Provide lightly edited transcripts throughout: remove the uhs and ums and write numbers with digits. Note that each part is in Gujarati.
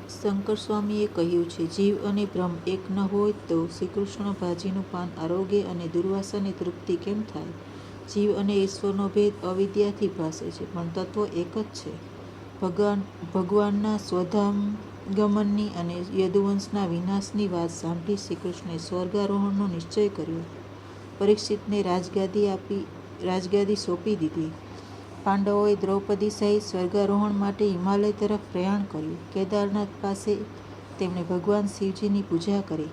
શંકર સ્વામીએ કહ્યું છે, જીવ અને બ્રહ્મ એક ન હોય તો શ્રીકૃષ્ણ ભાજીનું પાન આરોગ્ય અને દુર્વાસાની તૃપ્તિ કેમ થાય? જીવ અને ઈશ્વરનો ભેદ અવિદ્યાથી ભાસે છે, પણ તત્વ એક જ છે. ભગવાનના સ્વધામગમનની અને યદુવંશના વિનાશની વાત સાંભળી શ્રીકૃષ્ણે સ્વર્ગારોહણનો નિશ્ચય કર્યો. પરીક્ષિતને રાજગાદી સોંપી દીધી. પાંડવોએ દ્રૌપદી સહિત સ્વર્ગારોહણ માટે હિમાલય તરફ પ્રયાણ કર્યું. કેદારનાથ પાસે તેમણે ભગવાન શિવજીની પૂજા કરી.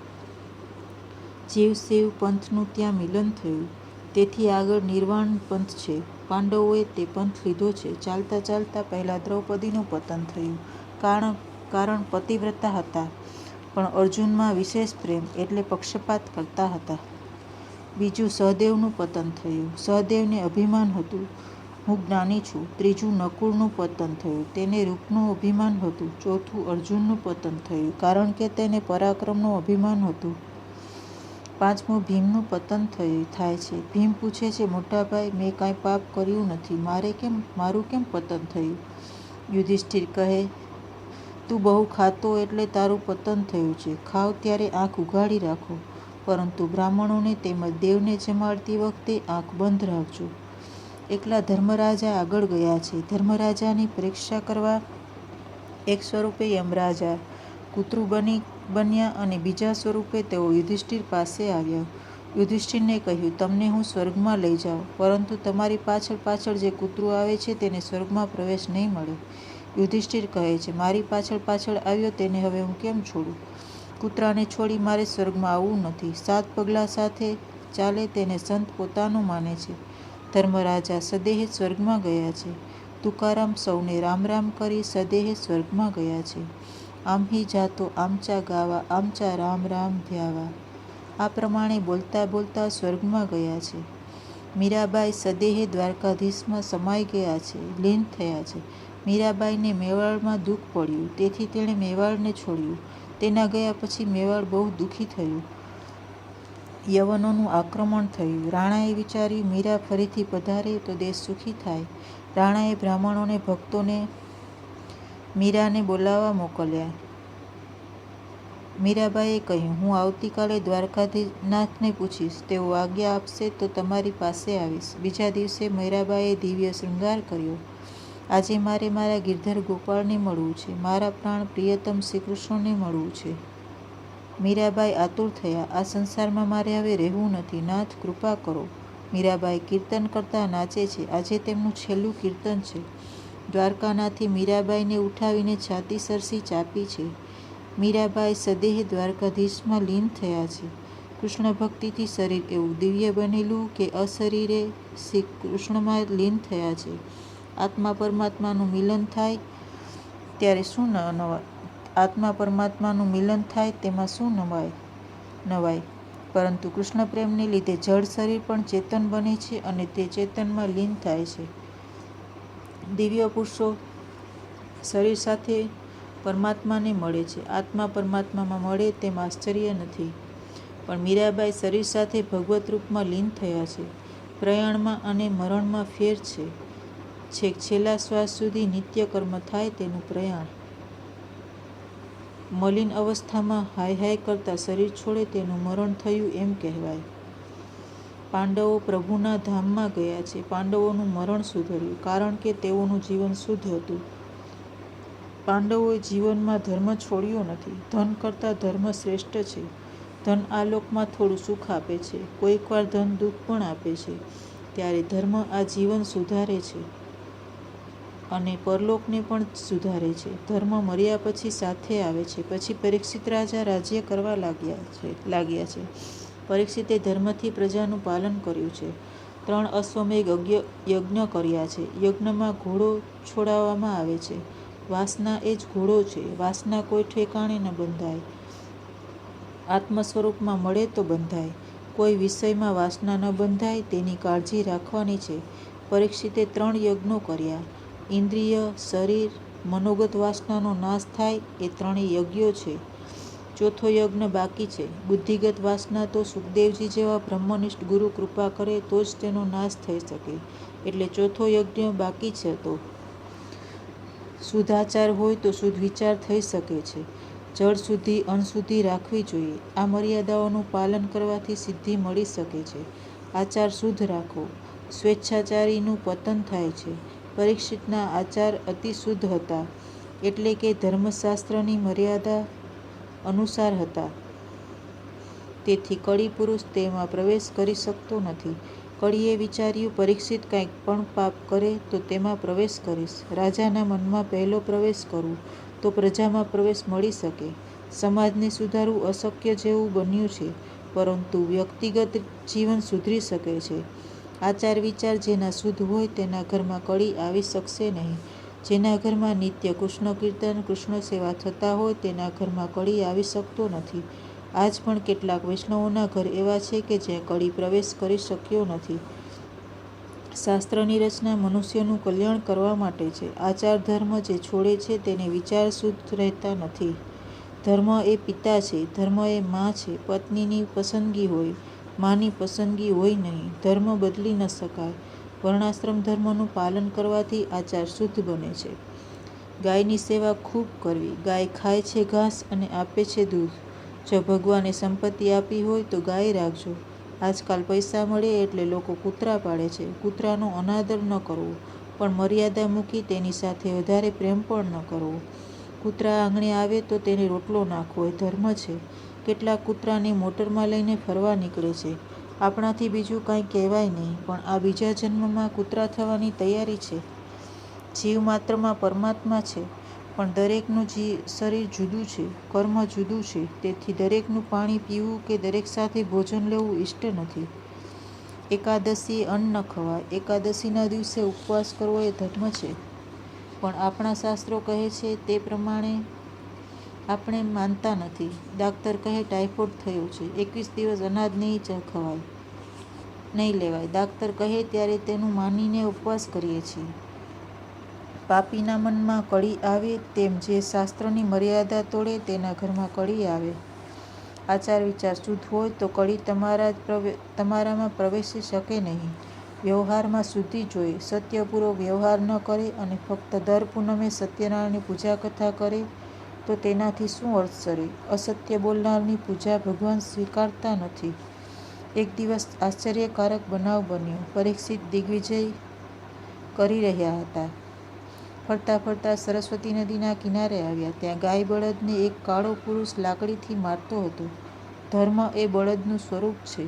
જીવ-શિવ પંથનું ત્યાં મિલન થયું. તેથી આગળ નિર્વાણ પંથ છે. પાંડવોએ તે પંથ લીધો છે. ચાલતા ચાલતા પહેલાં દ્રૌપદીનું પતન થયું. કારણ પતિવ્રતા હતા, પણ અર્જુનમાં વિશેષ પ્રેમ એટલે પક્ષપાત કરતા હતા. બીજું સહદેવનું પતન થયું. સહદેવને અભિમાન હતું, હું જ્ઞાની છું. ત્રીજું નકુળનું પતન થયું, તેને રૂપનું અભિમાન હતું. ચોથું અર્જુનનું પતન થયું, કારણ કે તેને પરાક્રમનું અભિમાન હતું. પાંચમું ભીમનું પતન થાય છે. ભીમ પૂછે છે, મોટાભાઈ, મેં કાંઈ પાપ કર્યું નથી, મારું કેમ પતન થયું? યુધિષ્ઠિર કહે, તું બહુ ખાતો એટલે તારું પતન થયું છે. ખાવ ત્યારે આંખ ઉઘાડી રાખો, પરંતુ બ્રાહ્મણોને તેમજ દેવને જમાડતી વખતે આંખ બંધ રાખજો. એકલા ધર્મરાજા આગળ ગયા છે. ધર્મરાજાની પરીક્ષા કરવા એક સ્વરૂપે યમરાજા કૂતરું બન્યા અને બીજા સ્વરૂપે તેઓ યુધિષ્ઠિર પાસે આવ્યા. યુધિષ્ઠિરને કહ્યું, તમને હું સ્વર્ગમાં લઈ જાઉં, પરંતુ તમારી પાછળ પાછળ જે કૂતરું આવે છે તેને સ્વર્ગમાં પ્રવેશ નહીં મળે. યુધિષ્ઠિર કહે છે, મારી પાછળ પાછળ આવ્યો તેને હવે હું કેમ છોડું? કૂતરાને છોડી મારે સ્વર્ગમાં આવવું નથી. 7 પગલાં સાથે ચાલે તેને સંત પોતાનું માને છે. ધર્મરાજા સદેહે સ્વર્ગમાં ગયા છે. તુકારામ સૌને રામ રામ કરી સદેહે સ્વર્ગમાં ગયા છે. આમહી જાતો આમચા ગાવા, આમચા રામ રામ ધ્યાવા. આ પ્રમાણે બોલતા બોલતા સ્વર્ગમાં ગયા છે. મીરાબાઈ સદેહે દ્વારકાધીશમાં સમાઈ ગયા છે, લીન થયા છે. મીરાબાઈને મેવાડમાં દુઃખ પડ્યું, તેથી તેણે મેવાડને છોડ્યું. તેના ગયા પછી મેવાડ બહુ દુઃખી થયું. યવનોનું આક્રમણ થયું. રાણાએ વિચાર્યું, મીરા ફરીથી પધારે તો દેશ સુખી થાય. રાણાએ બ્રાહ્મણોને ભક્તોને મીરાને બોલાવવા મોકલ્યા. મીરાબાઈએ કહ્યું, હું આવતીકાલે દ્વારકાનાથને પૂછીશ, તેઓ આજ્ઞા આપશે તો તમારી પાસે આવીશ. બીજા દિવસે મીરાબાઈએ દિવ્ય શૃંગાર કર્યો. આજે મારે મારા ગિરધર ગોપાળને મળવું છે, મારા પ્રાણ પ્રિયતમ શ્રીકૃષ્ણને મળવું છે. મીરાબાઈ આતુર થયા, આ સંસારમાં મારે હવે રહેવું નથી, નાથ કૃપા કરો. મીરાબાઈ કીર્તન કરતા નાચે છે. આજે તેમનું છેલ્લું કીર્તન છે. દ્વારકાનાથે મીરાબાઈને ઉઠાવીને છાતી સરસી ચાપી છે. મીરાબાઈ સદેહ દ્વારકાધીશમાં લીન થયા છે. કૃષ્ણ ભક્તિથી શરીર એવું દિવ્ય બનેલું કે અશરીરે શ્રી કૃષ્ણમાં લીન થયા છે. આત્મા પરમાત્માનું મિલન થાય ત્યારે શું આત્મા પરમાત્માનું મિલન થાય તેમાં શું નવાય? પરંતુ કૃષ્ણ પ્રેમને લીધે જડ શરીર પણ ચેતન બને છે અને તે ચેતનમાં લીન થાય છે. દિવ્ય પુરુષો શરીર સાથે પરમાત્માને મળે છે. આત્મા પરમાત્મામાં મળે તેમ આશ્ચર્ય નથી. પણ મીરાબાઈ શરીર સાથે ભગવત રૂપમાં લીન થયા છે. પ્રયાણમાં અને મરણમાં ફેર છે. છેક છેલ્લા શ્વાસ સુધી નિત્ય કર્મ થાય તેનું પ્રયાણ. મલિન અવસ્થામાં હાય હાય કરતા શરીર છોડે તેનું મરણ થયું એમ કહેવાય. પાંડવો પ્રભુના ધામમાં ગયા છે. પાંડવોનું મરણ સુધર્યું, કારણ કે તેઓનું જીવન શુદ્ધ હતું. પાંડવોએ જીવનમાં ધર્મ છોડ્યો નથી. ધન કરતાં ધર્મ શ્રેષ્ઠ છે. ધન આ લોકમાં થોડું સુખ આપે છે, કોઈક વાર ધન દુઃખ પણ આપે છે. ત્યારે ધર્મ આ જીવન સુધારે છે અને પરલોકને પણ સુધારે છે. ધર્મ મર્યા પછી સાથે આવે છે. પછી પરીક્ષિત રાજા રાજ્ય કરવા લાગ્યા છે. પરીક્ષિતે ધર્મથી પ્રજાનું પાલન કર્યું છે. 3 અશ્વમેઘ યજ્ઞ કર્યા છે. યજ્ઞમાં ઘોડો છોડાવવામાં આવે છે. વાસના એ જ ઘોડો છે. વાસના કોઈ ઠેકાણે ન બંધાય. આત્મ સ્વરૂપમાં મળે તો બંધાય. કોઈ વિષયમાં વાસના ન બંધાય તેની કાળજી રાખવાની છે. પરીક્ષિતે 3 યજ્ઞો કર્યા. ઇન્દ્રિય, શરીર, મનોગત વાસનાનો નાશ થાય એ 3 યજ્ઞો છે. ચોથો યજ્ઞ બાકી છે. બુદ્ધિગત વાસના તો સુખદેવજી જેવા બ્રહ્મનિષ્ઠ ગુરુ કૃપા કરે તો જ તેનો નાશ થઈ શકે. એટલે ચોથો યજ્ઞ બાકી છે. તો શુદ્ધ આચાર હોય તો શુદ્ધ વિચાર થઈ શકે છે. જળ શુદ્ધિ અણશુદ્ધિ રાખવી જોઈએ. આ મર્યાદાઓનું પાલન કરવાથી સિદ્ધિ મળી શકે છે. આચાર શુદ્ધ રાખો. સ્વેચ્છાચારીનું પતન થાય છે. પરીક્ષિતના આચાર અતિ શુદ્ધ હતા, એટલે કે ધર્મશાસ્ત્રની મર્યાદા અનુસાર હતા. તેથી કળી પુરુષ તેમાં પ્રવેશ કરી શકતો નથી. કળીએ વિચાર્યું, પરીક્ષિત કંઈક પણ પાપ કરે તો તેમાં પ્રવેશ કરીશ. રાજાના મનમાં પહેલો પ્રવેશ કરું તો પ્રજામાં પ્રવેશ મળી શકે. સમાજને સુધારવું અશક્ય જેવું બન્યું છે, પરંતુ વ્યક્તિગત જીવન સુધરી શકે છે. આચાર વિચાર જેના શુદ્ધ હોય તેના ઘરમાં કળી આવી શકશે નહીં. જેના ઘરમાં નિત્ય કૃષ્ણ કીર્તન, કૃષ્ણ સેવા થતા હોય તેના ઘરમાં કળી આવી શકતો નથી. આજ પણ કેટલાક વૈષ્ણવોના ઘર એવા છે કે જ્યાં કળી પ્રવેશ કરી શક્યો નથી. શાસ્ત્રની રચના મનુષ્યનું કલ્યાણ કરવા માટે છે. આચાર ધર્મ જે છોડે છે તેને વિચાર શુદ્ધ રહેતા નથી. ધર્મ એ પિતા છે, ધર્મ એ મા છે. પત્નીની પસંદગી હોય, માની પસંદગી હોય નહીં. ધર્મ બદલી ન શકાય. વર્ણાશ્રમ ધર્મનું પાલન કરવાથી આચાર શુદ્ધ બને છે. ગાયની સેવા ખૂબ કરવી. ગાય ખાય છે ઘાસ અને આપે છે દૂધ. જો ભગવાને સંપત્તિ આપી હોય તો ગાય રાખજો. આજકાલ પૈસા મળે એટલે લોકો કૂતરા પાળે છે. કૂતરાનો અનાદર ન કરવો, પણ મર્યાદા મૂકી તેની સાથે વધારે પ્રેમ પણ ન કરવો. કૂતરા આંગણે આવે તો તેને રોટલો નાખવો એ ધર્મ છે. કેટલાક કૂતરાને મોટરમાં લઈને ફરવા નીકળે છે. આપણાથી બીજું કાંઈ કહેવાય નહીં, પણ આ બીજા જન્મમાં કૂતરા થવાની તૈયારી છે. જીવ માત્રમાં પરમાત્મા છે, પણ દરેકનું શરીર જુદું છે, કર્મ જુદું છે. તેથી દરેકનું પાણી પીવું કે દરેક સાથે ભોજન લેવું ઇષ્ટ નથી. એકાદશીએ અન્ન ન ખવાય. એકાદશીના દિવસે ઉપવાસ કરવો એ ધર્મ છે, પણ આપણા શાસ્ત્રો કહે છે તે પ્રમાણે આપણે માનતા નથી. ડાક્ટર કહે ટાઇફોઇડ થયો છે, 21 દિવસ અનાજ નહીં લેવાય. ડાક્ટર કહે ત્યારે તેનું માનીને ઉપવાસ કરીએ છીએ. પાપીના મનમાં કળી આવે તેમ જે શાસ્ત્રની મર્યાદા તોડે તેના ઘરમાં કળી આવે. આચાર વિચાર શુદ્ધ હોય તો કળી તમારામાં પ્રવેશી શકે નહીં. વ્યવહારમાં શુદ્ધિ જોઈએ. સત્યપૂર્વક વ્યવહાર ન કરે અને ફક્ત દર પૂનમે સત્યનારાયણની પૂજા કથા કરે તો તેનાથી શું અર્થ સરે? અસત્ય બોલનારની પૂજા ભગવાન સ્વીકારતા નથી. એક દિવસ આશ્ચર્યકારક બનાવ બન્યો. પરીક્ષિત દિગ્વિજય કરી રહ્યા હતા. ફરતા ફરતા સરસ્વતી નદીના કિનારે આવ્યા. ત્યાં ગાય બળદને એક કાળો પુરુષ લાકડીથી મારતો હતો. ધર્મ એ બળદનું સ્વરૂપ છે.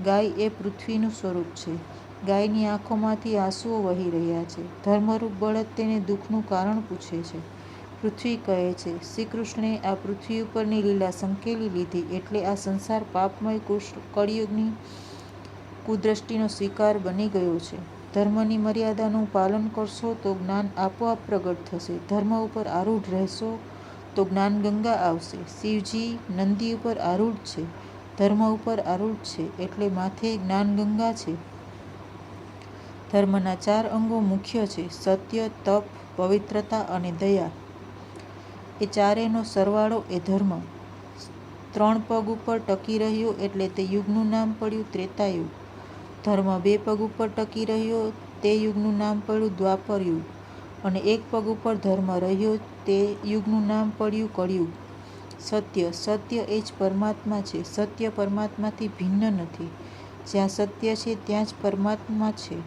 ગાય એ પૃથ્વીનું સ્વરૂપ છે. ગાયની આંખોમાંથી આંસુઓ વહી રહ્યા છે. ધર્મરૂપ બળદ તેને દુઃખનું કારણ પૂછે છે. પૃથ્વી કહે છે, શ્રીકૃષ્ણે આ પૃથ્વી ઉપરની લીલા સંકેલી લીધી, એટલે આ સંસાર પાપમય કળિયુગની કુદ્રષ્ટિનો શિકાર બની ગયો છે. ધર્મની મર્યાદાનું પાલન કરશો તો જ્ઞાન આપોઆપ પ્રગટ થશે. ધર્મ ઉપર આરૂઢ રહેશો તો જ્ઞાન ગંગા આવશે. શિવજી નંદી ઉપર આરૂઢ છે, ધર્મ ઉપર આરૂઢ છે, એટલે માથે જ્ઞાન ગંગા છે. ધર્મના 4 અંગો મુખ્ય છે: સત્ય, તપ, પવિત્રતા અને દયા. એ ચારેયનો સરવાળો એ ધર્મ. 3 પગ ઉપર ટકી રહ્યો એટલે તે યુગનું નામ પડ્યું ત્રેતાયુગ. ધર્મ 2 પગ ઉપર ટકી રહ્યો તે યુગનું નામ પડ્યું દ્વાપર યુગ. અને 1 પગ ઉપર ધર્મ રહ્યો તે યુગનું નામ પડ્યું કળિયુગ. સત્ય એ જ પરમાત્મા છે. સત્ય પરમાત્માથી ભિન્ન નથી. જ્યાં સત્ય છે ત્યાં જ પરમાત્મા છે.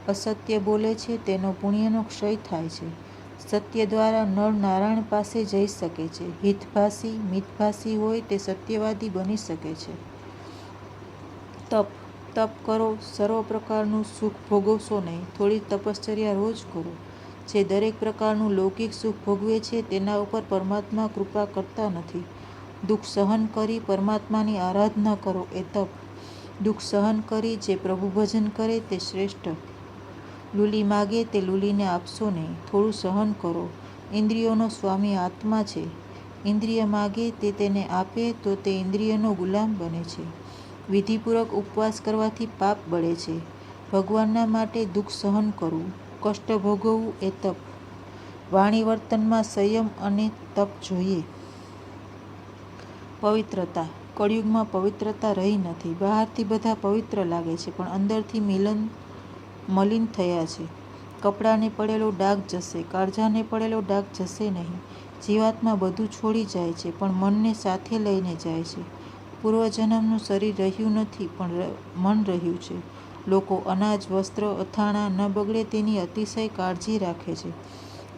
અસત્ય બોલે છે તેનો પુણ્યનો ક્ષય થાય છે. સત્ય દ્વારા નર નારાયણ પાસે જઈ શકે છે. હિતભાષી મિતભાષી હોય તે સત્યવાદી બની શકે છે. તપ કરો. સર્વ પ્રકારનું સુખ ભોગવશો નહીં. થોડી તપશ્ચર્યા રોજ કરો. જે દરેક પ્રકારનું લૌકિક સુખ ભોગવે છે તેના ઉપર પરમાત્મા કૃપા કરતા નથી. દુઃખ સહન કરી પરમાત્માની આરાધના કરો એ તપ. દુઃખ સહન કરી જે પ્રભુ ભજન કરે તે શ્રેષ્ઠ. લૂલી માગે તે લૂલીને આપશો નહીં. થોડું સહન કરો. ઇન્દ્રિયોનો સ્વામી આત્મા છે. ઇન્દ્રિય માગે તે તેને આપે તો તે ઇન્દ્રિયનો ગુલામ બને છે. વિધિપૂર્વક ઉપવાસ કરવાથી પાપ બળે છે. ભગવાનના માટે દુઃખ સહન કરવું, કષ્ટ ભોગવવું એ તપ. વાણી વર્તનમાં સંયમ અને તપ જોઈએ. પવિત્રતા. કળિયુગમાં પવિત્રતા રહી નથી. બહારથી બધા પવિત્ર લાગે છે, પણ અંદરથી મલિન થયા છે. કપડાને પડેલો ડાઘ જશે, કાળજાને પડેલો ડાઘ જશે નહીં. જીવાત્મા બધું છોડી જાય છે, પણ મનને સાથે લઈને જાય છે. પૂર્વજન્મનું શરીર રહ્યું નથી, પણ મન રહ્યું છે. લોકો અનાજ, વસ્ત્ર, અથાણાં ન બગડે તેની અતિશય કાળજી રાખે છે,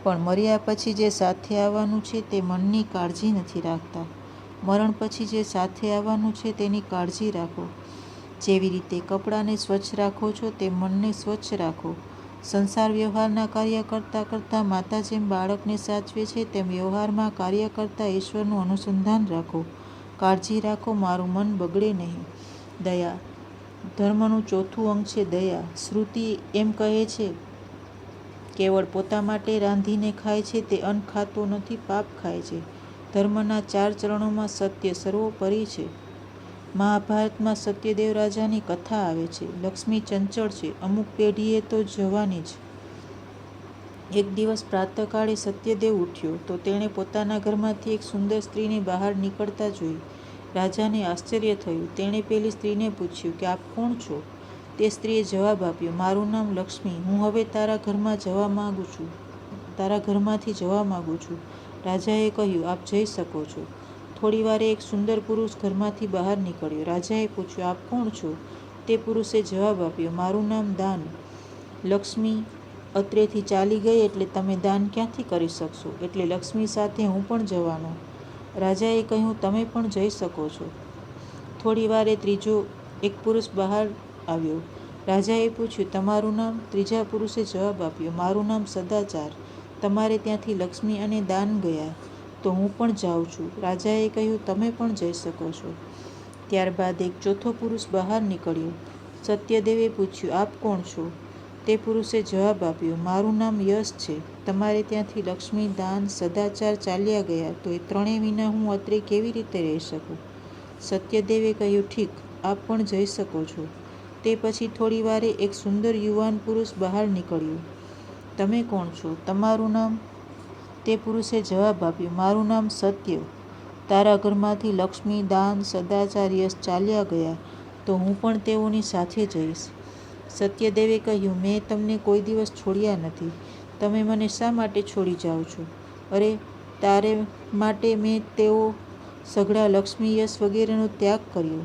પણ મર્યા પછી જે સાથે આવવાનું છે તે મનની કાળજી નથી રાખતા. મરણ પછી જે સાથે આવવાનું છે તેની કાળજી રાખો. જેવી રીતે કપડાને સ્વચ્છ રાખો છો, તે મનને સ્વચ્છ રાખો. સંસાર વ્યવહારના કાર્ય કરતાં કરતાં માતા જેમ બાળકને સાચવે છે, તેમ વ્યવહારમાં કાર્ય કરતાં ઈશ્વરનું અનુસંધાન રાખો. કાળજી રાખો, મારું મન બગડે નહીં. દયા. ધર્મનું ચોથું અંગ છે દયા. શ્રુતિ એમ કહે છે, કેવળ પોતા માટે રાંધીને ખાય છે તે અન્ન ખાતો નથી, પાપ ખાય છે. ધર્મના 4 ચરણોમાં સત્ય સર્વોપરી છે. મહાભારતમાં સત્યદેવ રાજાની કથા આવે છે. લક્ષ્મી ચંચળ છે, અમુક પેઢીએ તો જવાની જ. એક દિવસ પ્રાતઃકાળે સત્યદેવ ઉઠ્યો તો તેણે પોતાના ઘરમાંથી એક સુંદર સ્ત્રીને બહાર નીકળતા જોઈ. રાજાને આશ્ચર્ય થયું. તેણે પેલી સ્ત્રીને પૂછ્યું કે આપ કોણ છો? તે સ્ત્રીએ જવાબ આપ્યો, મારું નામ લક્ષ્મી. હું હવે તારા ઘરમાંથી જવા માંગુ છું. રાજાએ કહ્યું, આપ જઈ શકો છો. થોડી વારે એક સુંદર પુરુષ ઘરમાંથી બહાર નીકળ્યો. રાજાએ પૂછ્યું, આપ કોણ છો? તે પુરુષે જવાબ આપ્યો, મારું નામ દાન. લક્ષ્મી અત્રેથી ચાલી ગઈ એટલે તમે દાન ક્યાંથી કરી શકશો? એટલે લક્ષ્મી સાથે હું પણ જવાનો. રાજાએ કહ્યું, તમે પણ જઈ શકો છો. થોડી વારે ત્રીજો એક પુરુષ બહાર આવ્યો. રાજાએ પૂછ્યું, તમારું નામ? ત્રીજા પુરુષે જવાબ આપ્યો, મારું નામ સદાચાર. તમારે ત્યાંથી લક્ષ્મી અને દાન ગયા, તો હું પણ જાઉં છું. રાજાએ કહ્યું, તમે પણ જઈ શકો છો. ત્યારબાદ એક ચોથો પુરુષ બહાર નીકળ્યો. સત્યદેવે પૂછ્યું, આપ કોણ છો? તે પુરુષે જવાબ આપ્યો, મારું નામ યશ છે. તમારે ત્યાંથી લક્ષ્મી, દાન, સદાચાર ચાલ્યા ગયા, તો એ ત્રણેય વિના હું અત્રે કેવી રીતે રહી શકું? સત્યદેવે કહ્યું, ઠીક, આપ પણ જઈ શકો છો. તે પછી થોડી વારે એક સુંદર યુવાન પુરુષ બહાર નીકળ્યો. તમે કોણ છો? તમારું નામ? તે પુરુષે જવાબ આપ્યો, મારું નામ સત્ય. તારા ઘરમાંથી લક્ષ્મી, દાન, સદાચાર, યશ ચાલ્યા ગયા, તો હું પણ તેઓની સાથે જઈશ. સત્યદેવે કહ્યું, મેં તમને કોઈ દિવસ છોડ્યા નથી. તમે મને શા માટે છોડી જાઓ છો? અરે, તારે માટે મેં તેઓ સઘળા લક્ષ્મી, યશ વગેરેનો ત્યાગ કર્યો.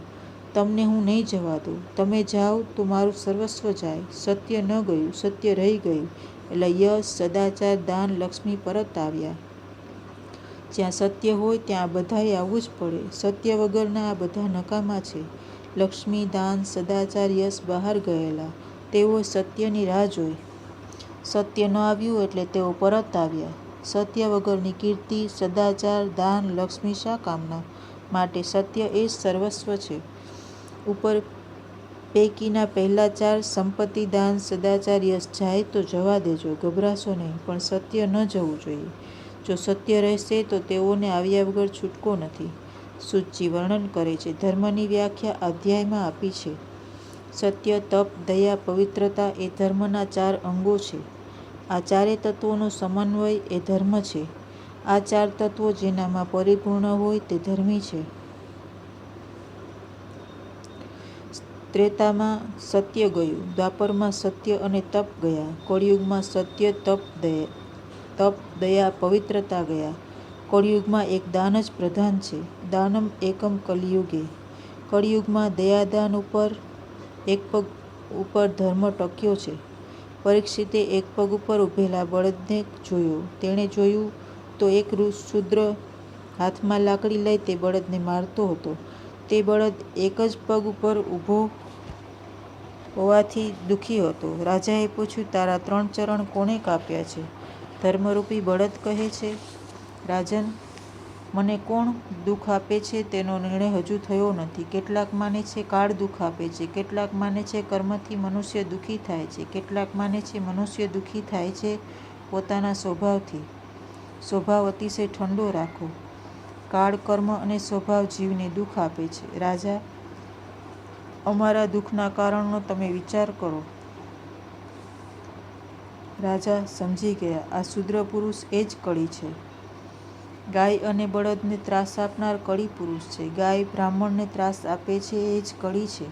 તમને હું નહીં જવા દઉં. તમે જાઓ તો મારું સર્વસ્વ જાય. સત્ય ન ગયું, સત્ય રહી ગયું. એટલે યશ, સદાચાર, દાન, લક્ષ્મી પરત આવ્યા. જ્યાં સત્ય હોય ત્યાં આ બધાએ આવવું જ પડે. સત્ય વગરના આ બધા નકામા છે. લક્ષ્મી, દાન, સદાચાર, યશ બહાર ગયેલા. તેઓ સત્યની રાહ જોઈ. સત્ય ન આવ્યું એટલે તેઓ પરત આવ્યા. સત્ય વગરની કીર્તિ, સદાચાર, દાન, લક્ષ્મી શા કામના? માટે સત્ય એ જ સર્વસ્વ છે. ઉપર પૈકીના પહેલા 4 સંપત્તિ, દાન, સદાચાર, યશ જાય તો જવા દેજો, ગભરાશો નહીં, પણ સત્ય ન જવું જોઈએ. જો સત્ય રહેશે તો તેઓને આવ્યા વગર છૂટકો નથી. સૂતજી વર્ણન કરે છે. ધર્મની વ્યાખ્યા અધ્યાયમાં આપી છે. સત્ય, તપ, દયા, પવિત્રતા એ ધર્મના 4 અંગો છે. આ 4 તત્વોનો સમન્વય એ ધર્મ છે. આ 4 તત્વો જેનામાં પરિપૂર્ણ હોય તે ધર્મી છે. ત્રેતામાં સત્ય ગયું, દ્વાપરમાં સત્ય અને તપ ગયા, કળિયુગમાં સત્ય, તપ, દયા, પવિત્રતા ગયા. કળિયુગમાં એક દાન જ પ્રધાન છે. દાનમ એકમ કલિયુગે. કળિયુગમાં દયાદાન ઉપર એક પગ ઉપર ધર્મ ટક્યો છે. પરીક્ષિતે એક પગ ઉપર ઊભેલા બળદને જોયો. તેણે જોયું તો એક શૂદ્ર હાથમાં લાકડી લઈ તે બળદને મારતો હતો. તે બળદ એક જ પગ ઉપર ઊભો હોવાથી દુઃખી હતો. રાજાએ પૂછ્યું, તારા 3 ચરણ કોણે કાપ્યા છે? ધર્મરૂપી બળદ કહે છે, રાજન, મને કોણ દુઃખ આપે છે તેનો નિર્ણય હજુ થયો નથી. કેટલાક માને છે કાળ દુઃખ આપે છે, કેટલાક માને છે કર્મથી મનુષ્ય દુઃખી થાય છે, કેટલાક માને છે મનુષ્ય દુઃખી થાય છે પોતાના સ્વભાવથી. સ્વભાવ અતિશય ઠંડો રાખો. કાળ, કર્મ અને સ્વભાવ જીવને દુઃખ આપે છે. રાજા, અમારા દુઃખના કારણનો તમે વિચાર કરો. રાજા સમજી ગયા, આ શૂદ્ર પુરુષ એ જ કળી છે. ગાય અને બળદને ત્રાસ આપનાર કળી પુરુષ છે. ગાય બ્રાહ્મણને ત્રાસ આપે છે એ જ કળી છે.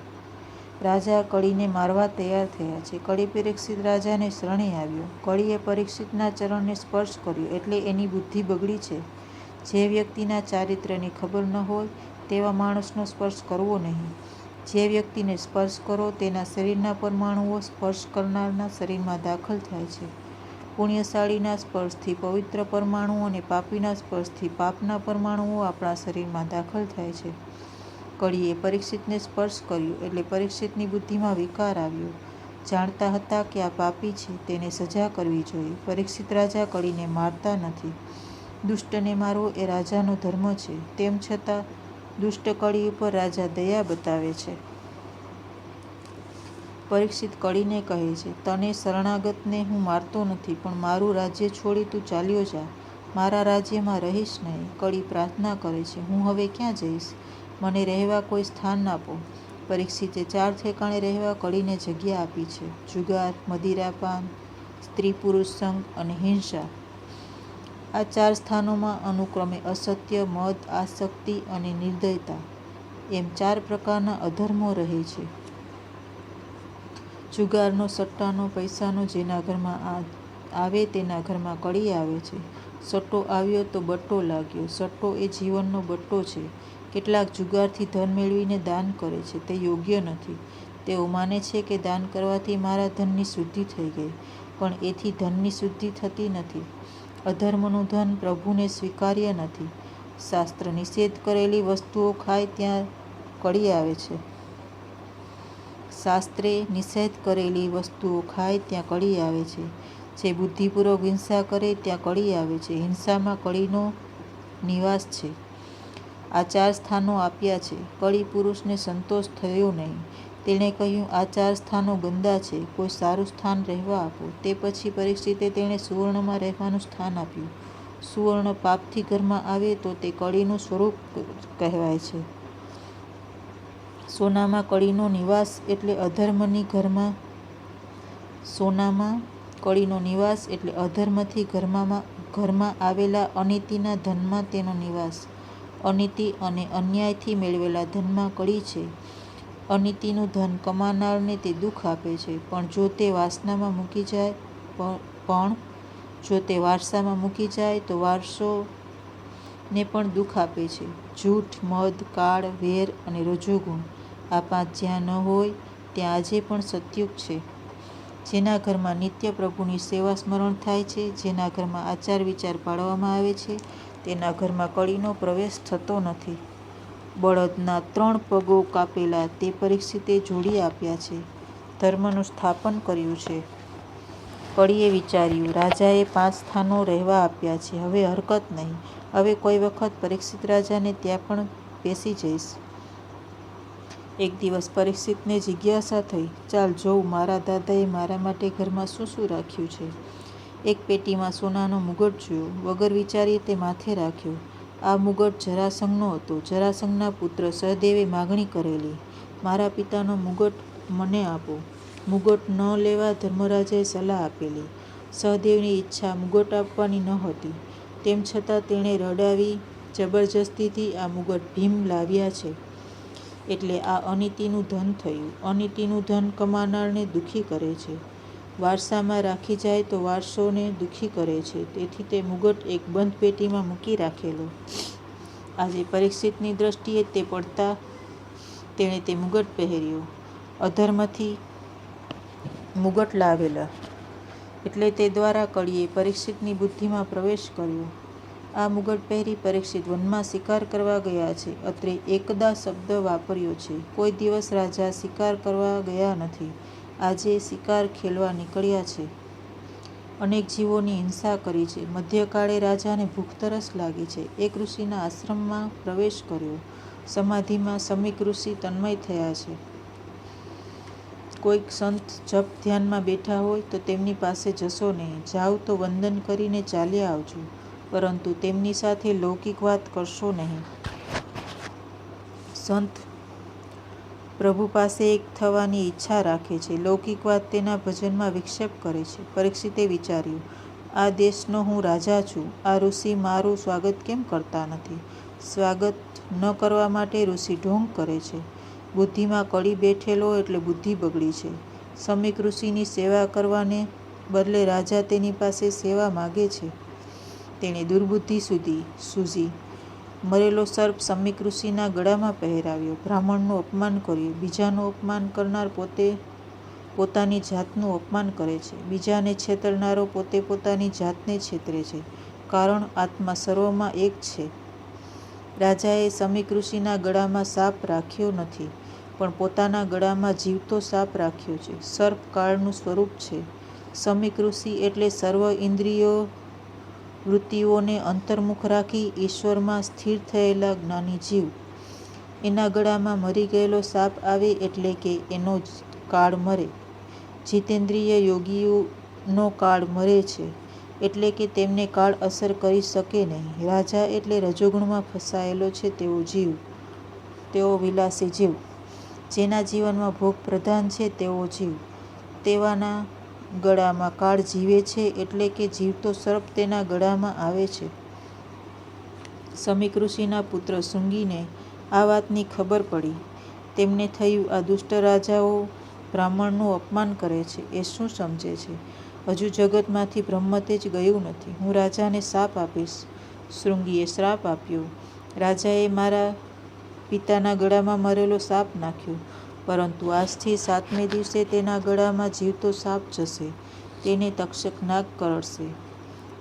રાજા કળીને મારવા તૈયાર થયા છે. કળી પરીક્ષિત રાજાને શરણે આવ્યો. કળીએ પરીક્ષિતના ચરણને સ્પર્શ કર્યો એટલે એની બુદ્ધિ બગડી છે. જે વ્યક્તિના ચારિત્ર્યની ખબર ન હોય તેવા માણસનો સ્પર્શ કરવો નહીં. જે વ્યક્તિને સ્પર્શ કરો તેના શરીરના પરમાણુઓ સ્પર્શ કરનારના શરીરમાં દાખલ થાય છે. પુણ્યશાળીના સ્પર્શથી પવિત્ર પરમાણુઓ અને પાપીના સ્પર્શથી પાપના પરમાણુઓ આપણા શરીરમાં દાખલ થાય છે. કળીએ પરીક્ષિતને સ્પર્શ કર્યો એટલે પરીક્ષિતની બુદ્ધિમાં વિકાર આવ્યો. જાણતા હતા કે આ પાપી છે, તેને સજા કરવી જોઈએ. પરીક્ષિત રાજા કળીને મારતા નથી. દુષ્ટને મારવો એ રાજાનો ધર્મ છે. તેમ છતાં દુષ્ટ કળી ઉપર રાજા દયા બતાવે છે. પરીક્ષિત કળીને કહે છે, તને શરણાગતને હું મારતો નથી, પણ મારું રાજ્ય છોડી તું ચાલ્યો જા. મારા રાજ્યમાં રહીશ નહીં. કળી પ્રાર્થના કરે છે, હું હવે ક્યાં જઈશ? મને રહેવા કોઈ સ્થાન આપો. પરીક્ષિતે 4 ઠેકાણે રહેવા કળીને જગ્યા આપી છે: જુગાર, મદિરાપાન, સ્ત્રી પુરુષ સંગ અને હિંસા. આ 4 સ્થાનોમાં અનુક્રમે અસત્ય, મદ, આસક્તિ અને નિર્દયતા એમ 4 પ્રકારના અધર્મો રહે છે. જુગારનો, સટ્ટાનો, પૈસાનો જેના ઘરમાં આવે તેના ઘરમાં કળી આવે છે. સટ્ટો આવ્યો તો બટ્ટો લાગ્યો. સટ્ટો એ જીવનનો બટ્ટો છે. કેટલાક જુગારથી ધન મેળવીને દાન કરે છે. તે યોગ્ય નથી. તેઓ માને છે કે દાન કરવાથી મારા ધનની શુદ્ધિ થઈ ગઈ, પણ એથી ધનની શુદ્ધિ થતી નથી. અધર્મનું ધન પ્રભુને સ્વીકાર્ય નથી. શાસ્ત્ર નિષેધ કરેલી વસ્તુઓ ખાય ત્યાં કળી આવે છે. શાસ્ત્રે નિષેધ કરેલી વસ્તુઓ ખાય ત્યાં કળી આવે છે. જે બુદ્ધિપૂર્વક હિંસા કરે ત્યાં કળી આવે છે. હિંસામાં કળીનો નિવાસ છે. આ 4 સ્થાનો આપ્યા છે. કળી પુરુષને સંતોષ થયો નહીં. તેણે કહ્યું, આ 4 સ્થાનો ગંદા છે, કોઈ સારું સ્થાન રહેવા આપો. તે પછી પરીક્ષિતે તેણે સુવર્ણમાં રહેવાનું સ્થાન આપ્યું. સુવર્ણ પાપથી ઘરમાં આવે તો તે કળીનું સ્વરૂપ કહેવાય છે. સોનામાં કળીનો નિવાસ એટલે અધર્મથી ઘરમાં આવેલા અનીતિના ધનમાં તેનો નિવાસ. અનીતિ અને અન્યાયથી મેળવેલા ધનમાં કળી છે. અનીતિનું ધન કમાનારને તે દુઃખ આપે છે, પણ જો તે વારસામાં મૂકી જાય તો વારસોને પણ દુઃખ આપે છે. જૂઠ, મદ, કાળ, વેર અને રજોગુણ આ 5 જ્યાં ન હોય ત્યાં આજે પણ સતયુગ છે. જેના ઘરમાં નિત્ય પ્રભુની સેવા સ્મરણ થાય છે, જેના ઘરમાં આચાર વિચાર પાળવામાં આવે છે, તેના ઘરમાં કળીનો પ્રવેશ થતો નથી. બળદના 3 પગો કાપેલા તે પરીક્ષિતે જોડી આપ્યા છે. ધર્મનું સ્થાપન કર્યું છે. કળીએ વિચાર્યું, રાજાએ 5 સ્થાનો રહેવા આપ્યા છે, હવે હરકત નહીં. હવે કોઈ વખત પરીક્ષિત રાજાને ત્યાં પણ બેસી જઈશ. એક દિવસ પરીક્ષિતને જિજ્ઞાસા થઈ, ચાલ જોઉં મારા દાદાએ મારા માટે ઘરમાં શું શું રાખ્યું છે. એક પેટીમાં સોનાનો મુગટ જોયો. વગર વિચાર્યે તે માથે રાખ્યો. આ મુગટ જરાસંઘનો હતો. જરાસંઘના પુત્ર સહદેવે માગણી કરેલી, મારા પિતાનો મુગટ મને આપો. મુગટ ન લેવા ધર્મરાજાએ સલાહ આપેલી. સહદેવની ઈચ્છા મુગટ આપવાની ન હતી. તેમ છતાં તેણે રડાવી જબરજસ્તીથી આ મુગટ ભીમ લાવ્યા છે. એટલે આ અનીતિનું ધન થયું. અનીતિનું ધન કમાનારને દુઃખી કરે છે. વારસામાં રાખી જાય તો વારસોને દુઃખી કરે છે. તેથી તે મુગટ એક બંધ પેટીમાં મૂકી રાખેલો. આજે પરીક્ષિતની દ્રષ્ટિએ તે પડતા તેણે તે મુગટ પહેર્યો. અધર્મથી મુગટ લાવેલા એટલે તે દ્વારા કળીએ પરીક્ષિતની બુદ્ધિમાં પ્રવેશ કર્યો. આ મુગટ પહેરી પરીક્ષિત વનમાં શિકાર કરવા ગયા છે. અત્રે એકદા શબ્દ વાપર્યો છે. કોઈ દિવસ રાજા શિકાર કરવા ગયા નથી. આજે શિકાર ખેલવા નીકળ્યા છે. અનેક જીવોની હિંસા કરી છે. મધ્યકાળે રાજાને ભૂખ તરસ લાગી છે. એક ઋષિના આશ્રમમાં પ્રવેશ કર્યો. સમાધિમાં સમીક ઋષિ તન્મય થયા છે. કોઈક સંત જપ ધ્યાનમાં બેઠા હોય તો તેમની પાસે જશો નહીં. જાવ તો વંદન કરીને ચાલ્યા આવજો, પરંતુ તેમની સાથે લૌકિક વાત કરશો નહીં. સંત પ્રભુ પાસે એક થવાની ઈચ્છા રાખે છે. લૌકિક વાત તેના ભજનમાં વિક્ષેપ કરે છે. પરીક્ષિતે વિચાર્યું, આ દેશનો હું રાજા છું. આ ઋષિ મારું સ્વાગત કેમ કરતા નથી? સ્વાગત ન કરવા માટે ઋષિ ઢોંગ કરે છે. બુદ્ધિમાં કળી બેઠેલો એટલે બુદ્ધિ બગડી છે. સમીક ઋષિની સેવા કરવાને બદલે રાજા તેની પાસે સેવા માગે છે. તેણે દુર્બુદ્ધિ સૂઝી. મરેલો સર્પ સમીક ઋષિના ગળામાં પહેરાવ્યો. બ્રાહ્મણનું અપમાન કર્યું. બીજાનું અપમાન કરનાર પોતે પોતાની જાતનું અપમાન કરે છે. બીજાને છેતરનારો પોતે પોતાની જાતને છેતરે છે. કારણ આત્મા સર્વમાં એક છે. રાજાએ સમીક ઋષિના ગળામાં સાપ રાખ્યો નથી, પણ પોતાના ગળામાં જીવતો સાપ રાખ્યો છે. સર્પ કાળનું સ્વરૂપ છે. સમીક ઋષિ એટલે સર્વ ઇન્દ્રિયો વૃત્તિઓને અંતર્મુખ રાખી ઈશ્વરમાં સ્થિર થયેલા જ્ઞાની જીવ. એના ગળામાં મરી ગયેલો સાપ આવે એટલે કે એનો કાળ મરે. જીતેન્દ્રિય યોગીઓનો કાળ મરે છે એટલે કે તેમને કાળ અસર કરી શકે નહીં. રાજા એટલે રજોગુણમાં ફસાયેલો છે તેવો જીવ, તેવો વિલાસી જીવ, જેના જીવનમાં ભોગ પ્રધાન છે તેવો જીવ. તેવાના ગળામાં કાળ જીવે છે એટલે કે જીવતો સર્પ તેના ગળામાં આવે છે. સમીક ઋષિના પુત્ર શૃંગીને આ વાતની ખબર પડી. તેમને થયું, આ દુષ્ટ રાજાઓ બ્રાહ્મણનું અપમાન કરે છે. એ શું સમજે છે? હજુ જગતમાંથી બ્રહ્મતેજ ગયું નથી. હું રાજાને શાપ આપીશ. શૃંગીએ શ્રાપ આપ્યો. રાજાએ મારા પિતાના ગળામાં મરેલો સાપ નાખ્યો, પરંતુ આજથી 7મે દિવસે તેના ગળામાં જીવતો સાપ જશે. તેને તક્ષક નાગ કરડશે.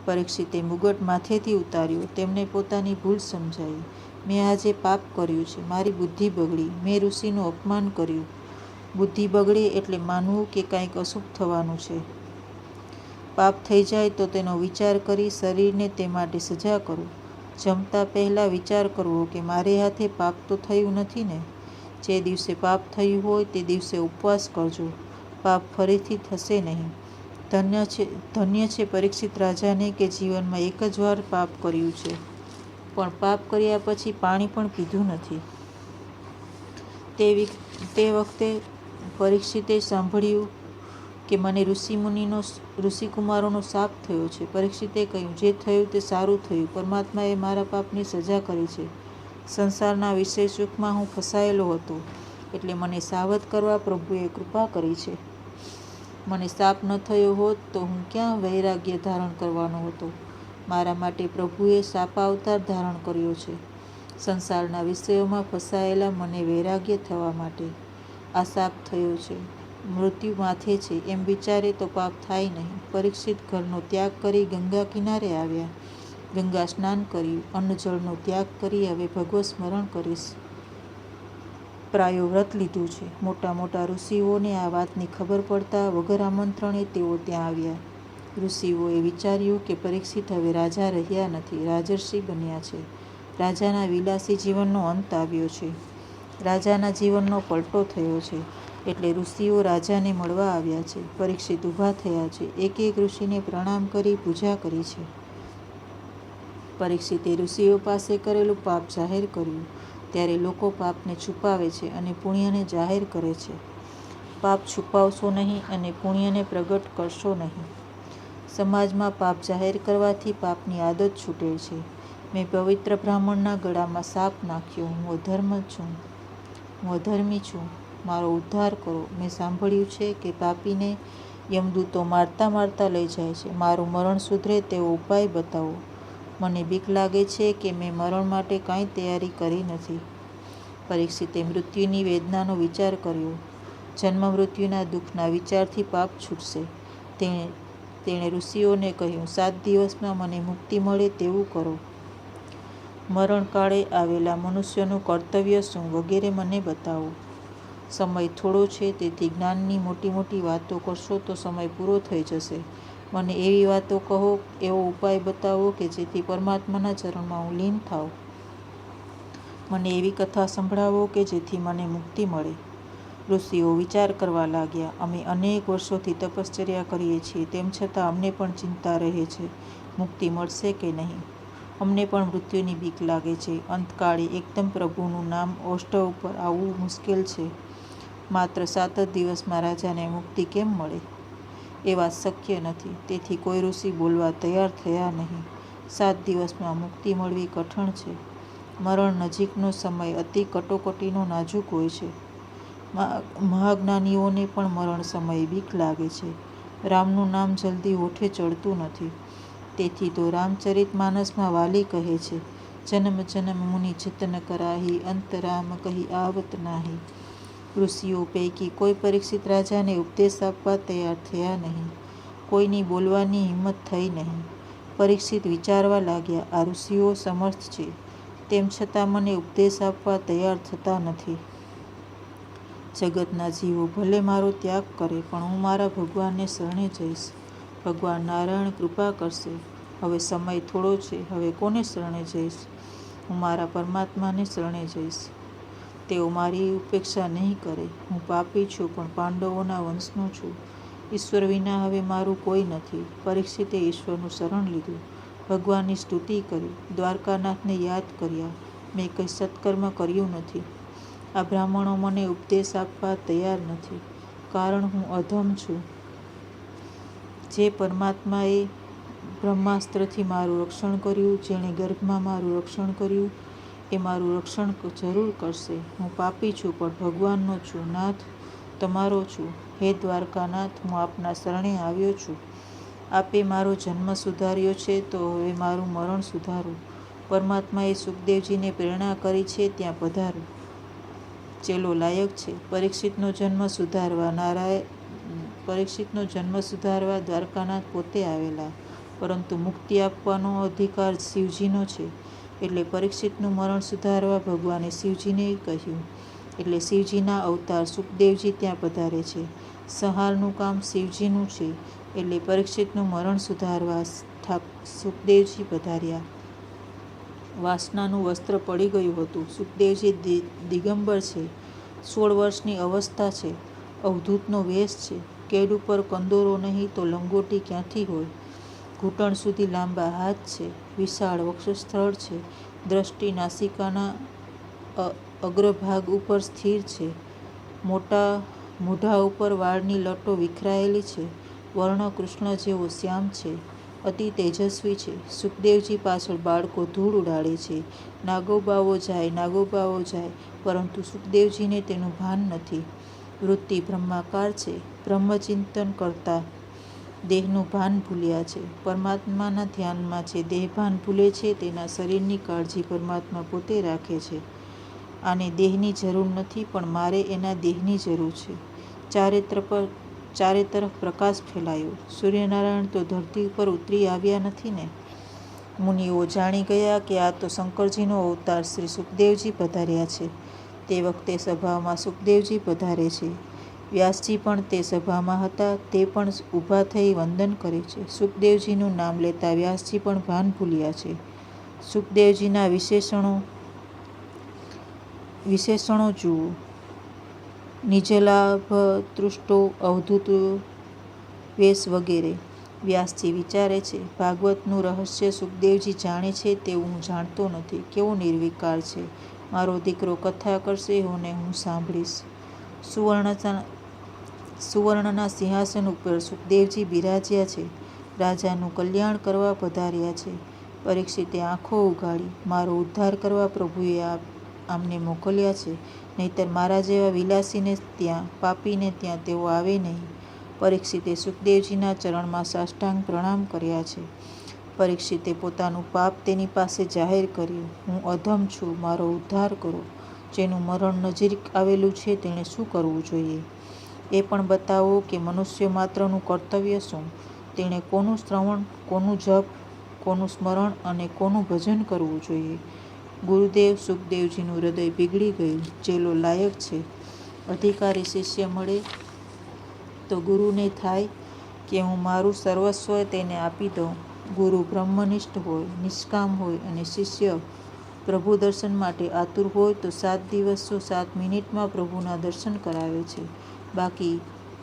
પરીક્ષિતે મુગટ માથેથી ઉતાર્યો. તેમને પોતાની ભૂલ સમજાઈ. મેં આજે પાપ કર્યું છે. મારી બુદ્ધિ બગડી. મેં ઋષિનું અપમાન કર્યું. બુદ્ધિ બગડે એટલે માનવું કે કંઈક અશુભ થવાનું છે. પાપ થઈ જાય તો તેનો વિચાર કરી શરીરને તે માટે સજા કરો. જમતા પહેલાં વિચાર કરવો કે મારે હાથે પાપ તો થયું નથી ને? જે દિવસે પાપ થયું હોય તે દિવસે ઉપવાસ કરજો. પાપ ફરીથી થશે નહીં. ધન્ય છે પરીક્ષિત રાજાને કે જીવનમાં એક જ વાર પાપ કર્યું છે, પણ પાપ કર્યા પછી પાણી પણ પીધું નથી. તે વખતે પરીક્ષિતે સાંભળ્યું કે મને ઋષિકુમારોનો શાપ થયો છે. પરીક્ષિતે કહ્યું, જે થયું તે સારું થયું. પરમાત્માએ મારા પાપની સજા કરી છે. સંસારના વિષય સુખમાં હું ફસાયેલો હતો, એટલે મને સાવધ કરવા પ્રભુએ કૃપા કરી છે. મને શાપ ન થયો હોત તો હું ક્યાં વૈરાગ્ય ધારણ કરવાનો હતો? મારા માટે પ્રભુએ શાપાવતાર ધારણ કર્યો છે. સંસારના વિષયોમાં ફસાયેલા મને વૈરાગ્ય થવા માટે આ શાપ થયો છે. મૃત્યુ માથે છે એમ વિચારે તો પાપ થાય નહીં. પરીક્ષિત ઘરનો ત્યાગ કરી ગંગા કિનારે આવ્યા. ગંગા સ્નાન કર્યું. અન્ન જળનો ત્યાગ કરી હવે ભગવત સ્મરણ કરીશ. પ્રાયો વ્રત લીધું છે. મોટા મોટા ઋષિઓને આ વાતની ખબર પડતા વગર આમંત્રણે તેઓ ત્યાં આવ્યા. ઋષિઓએ વિચાર્યું કે પરીક્ષિત હવે રાજા રહ્યા નથી, રાજર્ષિ બન્યા છે. રાજાના વિલાસી જીવનનો અંત આવ્યો છે. રાજાના જીવનનો પલટો થયો છે. એટલે ઋષિઓ રાજાને મળવા આવ્યા છે. પરીક્ષિત ઊભા થયા છે. એક એક ઋષિને પ્રણામ કરી પૂજા કરી છે. પરીક્ષિતે ઋષિઓ પાસે કરેલું પાપ જાહેર કર્યું. ત્યારે લોકો પાપને છુપાવે છે અને પુણ્યને જાહેર કરે છે. પાપ છુપાવશો નહીં અને પુણ્યને પ્રગટ કરશો નહીં. સમાજમાં પાપ જાહેર કરવાથી પાપની આદત છૂટે છે. મેં પવિત્ર બ્રાહ્મણના ગળામાં સાપ નાખ્યો. હું અધર્મી છું. મારો ઉદ્ધાર કરો. મેં સાંભળ્યું છે કે પાપીને યમદૂતો મારતા મારતા લઈ જાય છે. મારું મરણ સુધરે તેવો ઉપાય બતાવો. મને બીક લાગે છે કે મેં મરણ માટે કાંઈ તૈયારી કરી નથી. પરીક્ષિતે મૃત્યુની વેદનાનો વિચાર કર્યો. જન્મ મૃત્યુના દુઃખના વિચારથી પાપ છૂટશે. તેણે ઋષિઓને કહ્યું, 7 દિવસમાં મને મુક્તિ મળે તેવું કરો. મરણકાળે આવેલા મનુષ્યનું કર્તવ્ય શું વગેરે મને બતાવો. સમય થોડો છે, તેથી જ્ઞાનની મોટી મોટી વાતો કરશો તો સમય પૂરો થઈ જશે. મને એવી વાતો કહો, એવો ઉપાય બતાવો કે જેથી પરમાત્માના ચરણમાં હું લીન થાઉં. મને એવી કથા સંભળાવો કે જેથી મને મુક્તિ મળે. ઋષિઓ વિચાર કરવા લાગ્યા. અમે અનેક વર્ષોથી તપશ્ચર્યા કરીએ છીએ, તેમ છતાં અમને પણ ચિંતા રહે છે, મુક્તિ મળશે કે નહીં. અમને પણ મૃત્યુની બીક લાગે છે. અંતકાળે એકદમ પ્રભુનું નામ ઓષ્ઠ ઉપર આવવું મુશ્કેલ છે. માત્ર 7 જ દિવસમાં રાજાને મુક્તિ કેમ મળે? એ વાત શક્ય નથી. તેથી કોઈ ઋષિ બોલવા તૈયાર થયા નહીં. 7 દિવસમાં મુક્તિ મળવી કઠણ છે. મરણ નજીકનો સમય અતિ કટોકટીનો નાજુક હોય છે. મહાજ્ઞાનીઓને પણ મરણ સમયે બીક લાગે છે. રામનું નામ જલ્દી હોઠે ચડતું નથી. તેથી તો રામચરિતમાનસમાં વાલી કહે છે, જન્મ જન્મ મુનિ જતન કરાહી, અંત રામ કહી આવત નાહી. ઋષિઓ પૈકી કોઈ પરીક્ષિત રાજાને ઉપદેશ આપવા તૈયાર થયા નહીં. કોઈની બોલવાની હિંમત થઈ નહીં. પરીક્ષિત વિચારવા લાગ્યા, આ ઋષિઓ સમર્થ છે, તેમ છતાં મને ઉપદેશ આપવા તૈયાર થતા નથી. જગતના જીવો ભલે મારો ત્યાગ કરે, પણ હું મારા ભગવાનને શરણે જઈશ. ભગવાન નારાયણ કૃપા કરશે. હવે સમય થોડો છે, હવે કોને શરણે જઈશ? હું મારા પરમાત્માને શરણે જઈશ. તેઓ મારી ઉપેક્ષા નહીં કરે. હું પાપી છું, પણ પાંડવોના વંશનો છું. ઈશ્વર વિના હવે મારું કોઈ નથી. પરીક્ષિતે ઈશ્વરનું શરણ લીધું, ભગવાનની સ્તુતિ કરી, દ્વારકાનાથને યાદ કર્યા. મેં કંઈ સત્કર્મ કર્યું નથી. આ બ્રાહ્મણો મને ઉપદેશ આપવા તૈયાર નથી, કારણ હું અધમ છું. જે પરમાત્માએ બ્રહ્માસ્ત્રથી મારું રક્ષણ કર્યું, જેણે ગર્ભમાં મારું રક્ષણ કર્યું, એ મારું રક્ષણ જરૂર કરશે. હું પાપી છું, પણ ભગવાનનો છું. નાથ તમારો છું. હે દ્વારકાનાથ, હું આપના શરણે આવ્યો છું. આપે મારો જન્મ સુધાર્યો છે, તો હવે મારું મરણ સુધારો. પરમાત્માએ સુખદેવજીને પ્રેરણા કરી છે, ત્યાં પધારો. ચેલો લાયક છે. પરીક્ષિતનો જન્મ સુધારવા દ્વારકાનાથ પોતે આવેલા, પરંતુ મુક્તિ આપવાનો અધિકાર શિવજીનો છે. એટલે પરીક્ષિતનું મરણ સુધારવા ભગવાને શિવજીને કહ્યું. એટલે શિવજીના અવતાર સુખદેવજી ત્યાં પધારે છે. સંહારનું કામ શિવજીનું છે, એટલે પરીક્ષિતનું મરણ સુધારવા સુખદેવજી પધાર્યા. વાસનાનું વસ્ત્ર પડી ગયું હતું. સુખદેવજી દિગંબર છે. 16 વર્ષની અવસ્થા છે. અવધૂતનો વેશ છે. કેડ ઉપર કંદોરો નહીં તો લંગોટી ક્યાંથી હોય? ઘૂંટણ સુધી લાંબા હાથ છે. વિશાળ વક્ષસ્થળ છે. દ્રષ્ટિ નાસિકાના અગ્રભાગ ઉપર સ્થિર છે. મોટા મોઢા ઉપર વાળની લટો વિખરાયેલી છે. વર્ણ કૃષ્ણ જેવો શ્યામ છે. અતિ તેજસ્વી છે. સુખદેવજી પાછળ બાળકો ધૂળ ઉડાડે છે. નાગોબાઓ જાય, પરંતુ સુખદેવજીને તેનું ભાન નથી. વૃત્તિ બ્રહ્માકાર છે. બ્રહ્મચિંતન કરતા દેહનું ભાન ભૂલ્યા છે. પરમાત્માના ધ્યાનમાં છે. દેહ ભાન ભૂલે છે. તેના શરીરની કાળજી પરમાત્મા પોતે રાખે છે. આને દેહની જરૂર નથી, પણ મારે એના દેહની જરૂર છે. ચારે તરફ પ્રકાશ ફેલાયો. સૂર્યનારાયણ તો ધરતી ઉપર ઉતરી આવ્યા નથી ને? મુનિઓ જાણી ગયા કે આ તો શંકરજીનો અવતાર શ્રી સુખદેવજી પધાર્યા છે. તે વખતે સભામાં સુખદેવજી પધારે છે. વ્યાસજી પણ તે સભામાં હતા. તે પણ ઊભા થઈ વંદન કરે છે. સુખદેવજીનું નામ લેતા વ્યાસજી પણ ભાન ભૂલ્યા છે. સુખદેવજીના વિશેષણો જુઓ. નિજલાભ તૃષ્ટો, અવધૂત વેશ વગેરે. વ્યાસજી વિચારે છે, ભાગવતનું રહસ્ય સુખદેવજી જાણે છે તેવું હું જાણતો નથી. કેવો નિર્વિકાર છે. મારો દીકરો કથા કરશે અને હું સાંભળીશ. સુવર્ણના સિંહાસન ઉપર સુખદેવજી બિરાજ્યા છે. રાજાનું કલ્યાણ કરવા પધાર્યા છે. પરીક્ષિતે આંખો ઉઘાડી. મારો ઉદ્ધાર કરવા પ્રભુએ આમને મોકલ્યા છે, નહીંતર મારા જેવા વિલાસીને ત્યાં, પાપીને ત્યાં તેઓ આવે નહીં. પરીક્ષિતે સુખદેવજીના ચરણમાં સાષ્ટાંગ પ્રણામ કર્યા છે. પરીક્ષિતે પોતાનું પાપ તેની પાસે જાહેર કર્યું. હું અધમ છું, મારો ઉદ્ધાર કરો. જેનું મરણ નજીક આવેલું છે તેણે શું કરવું જોઈએ? એ પણ બતાવો કે મનુષ્ય માત્રનું કર્તવ્ય શું? તેણે કોનું શ્રવણ, કોનું જપ, કોનું સ્મરણ અને કોનું ભજન કરવું જોઈએ? ગુરુદેવ સુખદેવજીનું હૃદય પીગળી ગયું. ચેલો લાયક છે. અધિકારી શિષ્ય મળે તો ગુરુને થાય કે હું મારું સર્વસ્વ તેને આપી દઉં. ગુરુ બ્રહ્મનિષ્ઠ હોય, નિષ્કામ હોય અને શિષ્ય પ્રભુ દર્શન માટે આતુર હોય તો 7 દિવસો 7 મિનિટમાં પ્રભુના દર્શન કરાવે છે. બાકી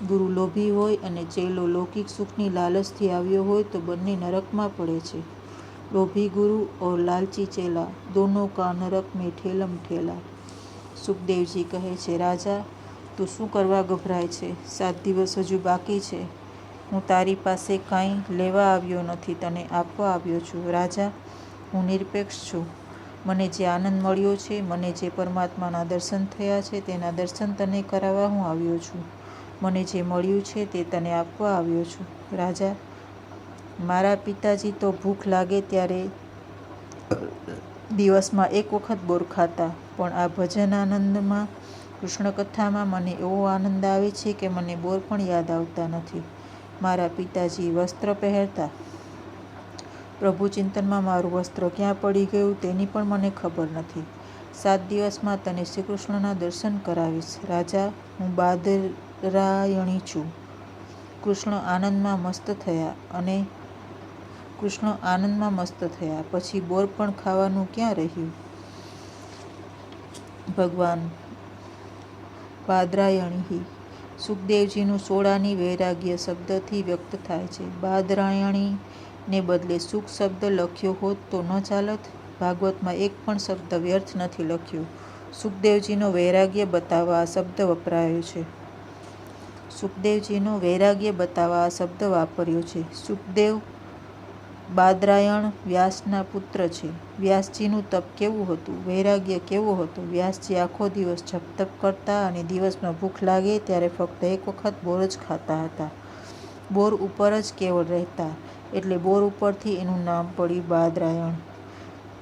ગુરુ લોભી હોય અને ચેલો લૌકિક સુખની લાલચથી આવ્યો હોય તો બંને નરકમાં પડે છે. લોભી ગુરુ और लालची चेला दोनों का नरक में ठेलम ठेला. સુખદેવજી કહે છે, રાજા તું શું કરવા ગભરાય છે? 7 દિવસ હજુ બાકી છે. હું તારી પાસે કાંઈ લેવા આવ્યો નથી, તને આપવા આવ્યો છું. રાજા હું નિરપેક્ષ છું. મને જે આનંદ મળ્યો છે, મને જે પરમાત્માના દર્શન થયા છે, તેના દર્શન તને કરાવવા હું આવ્યો છું. મને જે મળ્યું છે તે તને આપવા આવ્યો છું. રાજા: મારા પિતાજી તો ભૂખ લાગે ત્યારે દિવસમાં એક વખત બોર ખાતા, પણ આ ભજનાનંદમાં, કૃષ્ણકથામાં મને એવો આનંદ આવે છે કે મને બોર પણ યાદ આવતા નથી. મારા પિતાજી વસ્ત્ર પહેરતા. પ્રભુ ચિંતનમાં મારું વસ્ત્ર ક્યાં પડી ગયું તેની પણ મને ખબર નથી. 7 દિવસમાં તને શ્રીકૃષ્ણના દર્શન કરાવીશ. રાજા: હું બાદરાયણી છું. કૃષ્ણ આનંદમાં મસ્ત થયા પછી બોર પણ ખાવાનું ક્યાં રહ્યું? ભગવાન: બાદરાયણી સુખદેવજીનું 16 વૈરાગ્ય શબ્દથી વ્યક્ત થાય છે. બાદરાયણી ને બદલે સુખ શબ્દ લખ્યો હોત તો ન ચાલત? ભાગવતમાં એક પણ શબ્દ વ્યર્થ નથી લખ્યો. સુખદેવજીનો વૈરાગ્ય બતાવવા આ શબ્દ વપરાયો છે. સુખદેવજીનો વૈરાગ્ય બતાવવા આ શબ્દ વાપર્યો છે. સુખદેવ બાદરાયણ વ્યાસના પુત્ર છે. વ્યાસજીનું તપ કેવું હતું? વૈરાગ્ય કેવો હતો? વ્યાસજી આખો દિવસ જપ તપ કરતા અને દિવસમાં ભૂખ લાગે ત્યારે ફક્ત એક વખત બોર જ ખાતા હતા. બોર ઉપર જ કેવળ રહેતા, એટલે બોર ઉપરથી એનું નામ પડ્યું બાદરાયણ.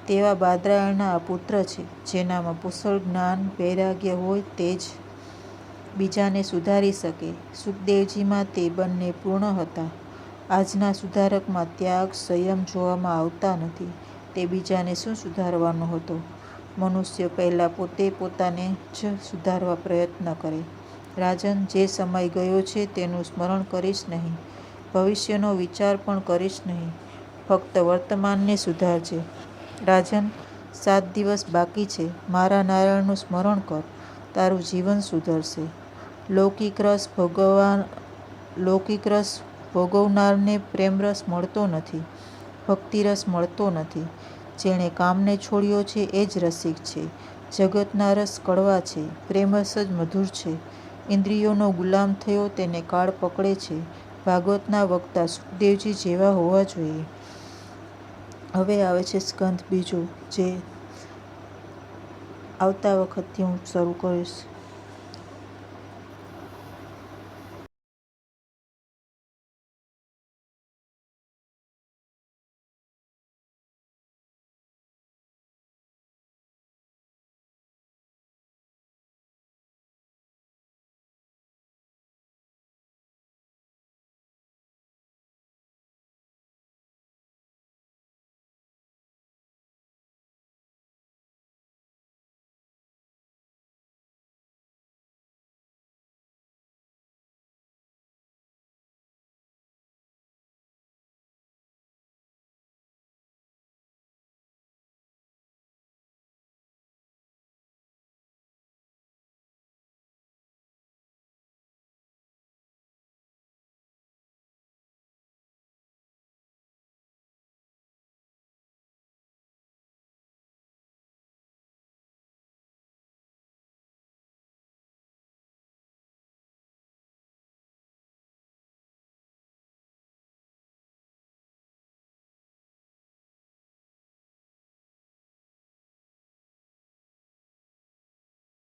તેવા બાદરાયણના આ પુત્ર છે. જેનામાં પુષ્કળ જ્ઞાન, વૈરાગ્ય હોય તે જ બીજાને સુધારી શકે. સુખદેવજીમાં તે બંને પૂર્ણ હતા. આજના સુધારકમાં ત્યાગ, સંયમ જોવામાં આવતા નથી. તે બીજાને શું સુધારવાનો હતો? મનુષ્ય પહેલાં પોતે પોતાને જ સુધારવા પ્રયત્ન કરે. રાજન: જે સમય ગયો છે તેનું સ્મરણ કરીશ નહીં, ભવિષ્યનો વિચાર પણ કરીશ નહીં, ફક્ત વર્તમાનને સુધારજે. રાજન: 7 દિવસ બાકી છે. મારા નારાયણનું સ્મરણ કર, તારું જીવન સુધરશે. લૌકિક રસ ભોગવનારને પ્રેમરસ મળતો નથી, ભક્તિરસ મળતો નથી. જેણે કામને છોડ્યો છે એ જ રસિક છે. જગતના રસ કડવા છે, પ્રેમરસ જ મધુર છે. ઇન્દ્રિયોનો ગુલામ થયો તેને કાળ પકડે છે. ભાગવતના વક્તા સુખદેવજી જેવા હોવા જોઈએ. હવે આવે છે સ્કંધ બીજો, જે આવતા વખતથી હું શરૂ કરીશ.